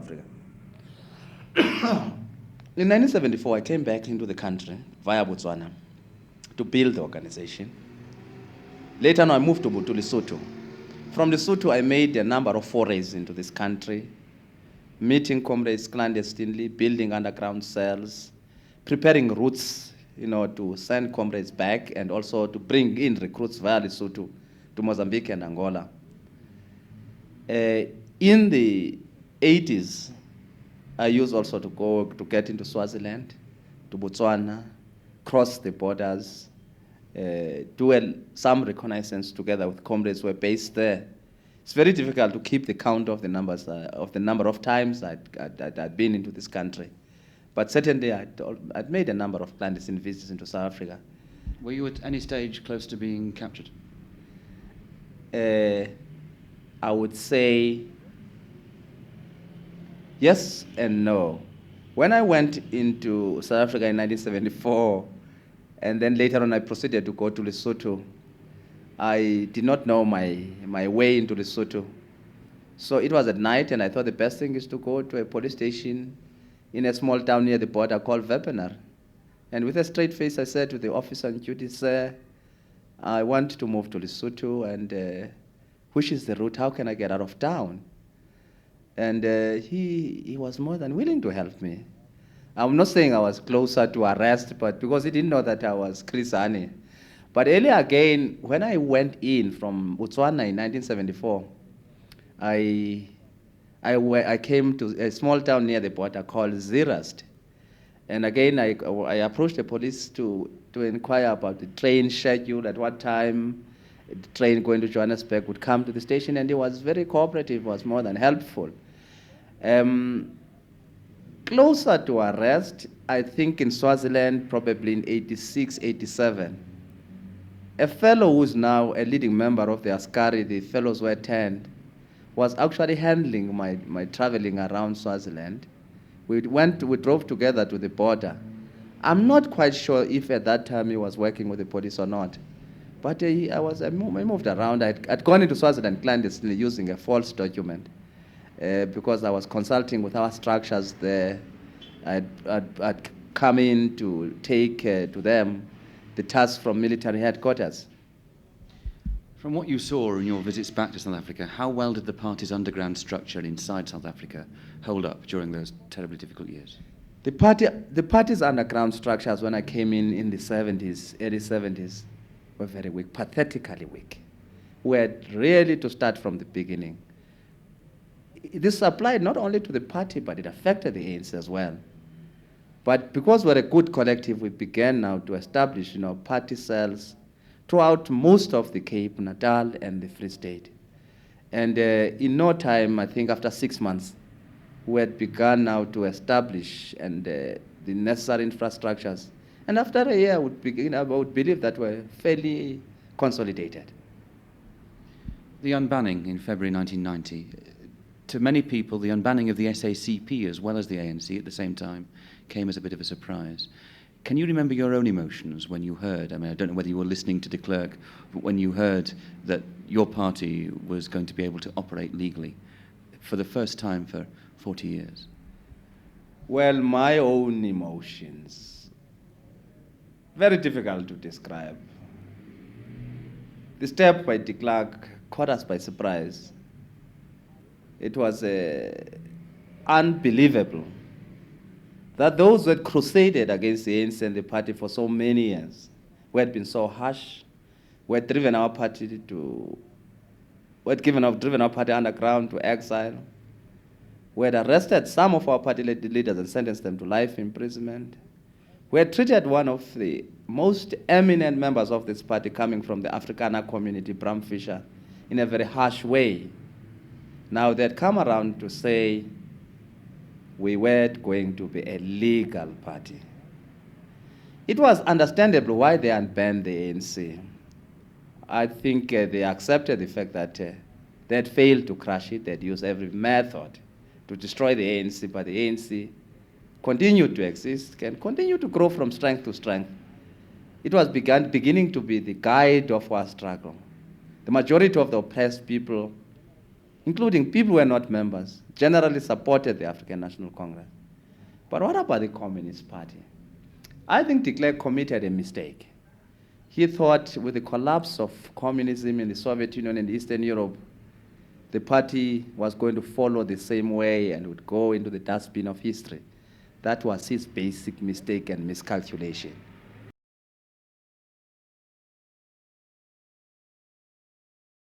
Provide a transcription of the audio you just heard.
Africa. In 1974, I came back into the country via Botswana to build the organization. Later on, I moved to Lesotho. From Lesotho, I made a number of forays into this country, meeting comrades clandestinely, building underground cells, preparing routes, to send comrades back and also to bring in recruits via Lesotho to Mozambique and Angola. In the 80s, I used also to get into Swaziland, to Botswana, cross the borders, do some reconnaissance together with comrades who were based there. It's very difficult to keep the count of the numbers of the number of times I'd been into this country, but certainly I'd made a number of clandestine visits into South Africa. Were you at any stage close to being captured? I would say yes and no. When I went into South Africa in 1974, and then later on I proceeded to go to Lesotho, I did not know my way into Lesotho. So it was at night, and I thought the best thing is to go to a police station in a small town near the border called Wepener. And with a straight face, I said to the officer on duty, "Sir, I want to move to Lesotho, and which is the route? How can I get out of town?" And he was more than willing to help me. I'm not saying I was closer to arrest, but because he didn't know that I was Chris Hani. But earlier again, when I went in from Botswana in 1974, I came to a small town near the border called Zeerust. And again, I approached the police to inquire about the train schedule, at what time the train going to Johannesburg would come to the station, and he was very cooperative, was more than helpful. Closer to arrest, I think in Swaziland, probably in 86, 87, a fellow who's now a leading member of the Askari, the fellows who attend, was actually handling my traveling around Swaziland. We drove together to the border. I'm not quite sure if at that time he was working with the police or not, but I moved around. I'd gone into Swaziland clandestinely using a false document because I was consulting with our structures there. I'd come in to take to them the task from military headquarters. From what you saw in your visits back to South Africa, how well did the party's underground structure inside South Africa hold up during those terribly difficult years? The party's underground structures, when I came in the 70s, early 70s, were very weak, pathetically weak. We had really to start from the beginning. This applied not only to the party, but it affected the ANC as well. But because we're a good collective, we began now to establish, party cells throughout most of the Cape, Natal, and the Free State. And in no time, I think after 6 months, we had begun now to establish the necessary infrastructures. And after a year, I would believe that we're fairly consolidated. The unbanning in February 1990, to many people, the unbanning of the SACP as well as the ANC at the same time came as a bit of a surprise. Can you remember your own emotions when you heard, I don't know whether you were listening to de Klerk, but when you heard that your party was going to be able to operate legally for the first time for 40 years? Well, my own emotions, very difficult to describe. The step by de Klerk caught us by surprise. It was unbelievable that those who had crusaded against the ANC and the party for so many years, who had been so harsh, who had driven our party underground to exile, who had arrested some of our party leaders and sentenced them to life imprisonment, who had treated one of the most eminent members of this party coming from the Afrikaner community, Bram Fischer, in a very harsh way. Now they had come around to say, we weren't going to be a legal party. It was understandable why they unbanned the ANC. I think they accepted the fact that they had failed to crush it. They had used every method to destroy the ANC, but the ANC continued to exist, can continue to grow from strength to strength. It was beginning to be the guide of our struggle. The majority of the oppressed people including people who were not members, generally supported the African National Congress. But what about the Communist Party? I think de Klerk committed a mistake. He thought with the collapse of communism in the Soviet Union and Eastern Europe, the party was going to follow the same way and would go into the dustbin of history. That was his basic mistake and miscalculation.